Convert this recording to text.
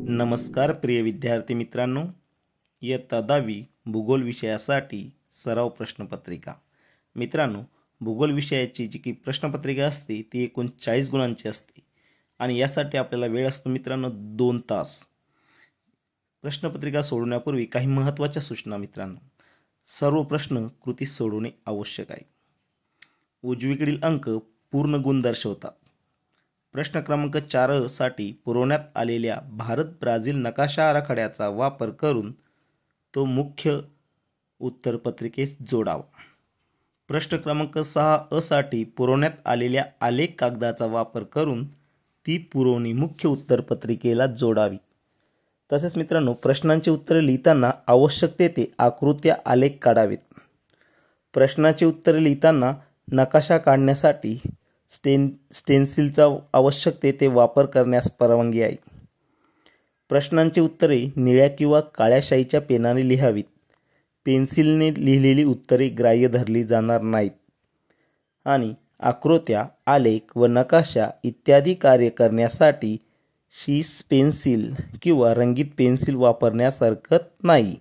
नमस्कार प्रिय विद्यार्थी मित्रांनो, इयत्ता 10वी भूगोल विषयासाठी सराव प्रश्नपत्रिका। मित्रांनो, भूगोल विषयाची जी की प्रश्नपत्रिका असते ती एकूण 40 गुणांची असते आणि यासाठी आपल्याला वेळ असतो मित्रांनो 2 तास। प्रश्नपत्रिका सोडवण्यापूर्वी काही महत्त्वाच्या सूचना मित्रांनो, सर्व प्रश्न कृती सोडवणे आवश्यक आहे। उजवीकडील अंक पूर्ण गुण दर्शवतात। प्रश्न क्रमांक 4 साठी पुरवण्यात आलेल्या भारत ब्राझील नकाशा आराखड्याचा वापर करून तो मुख्य उत्तरपत्रिकेस जोडावा। प्रश्न क्रमांक 6 साठी पुरवण्यात आलेल्या आलेख कागदाचा वापर करून ती पुरवणी मुख्य उत्तरपत्रिकेला जोडावी। तसेच मित्रांनो, प्रश्नांची उत्तरे लिहिताना आवश्यक तेथे आकृत्या आलेख काढावेत। प्रश्नाची उत्तरे लिहिताना नकाशा काढण्यासाठी स्टेन्सिलचा आवश्यक तेथे वापर करण्यास परवानगी आहे। प्रश्नांची उत्तरे निळ्या किंवा काळ्या शाईच्या पेनाने लिहावीत। पेन्सिलने लिहिलेली उत्तरे ग्राह्य धरली जाणार नाहीत आणि आकृत्या, आलेख व नकाशा इत्यादी कार्य करण्यासाठी शीस पेन्सिल किंवा रंगीत पेन्सिल वापरण्यास हरकत नाही।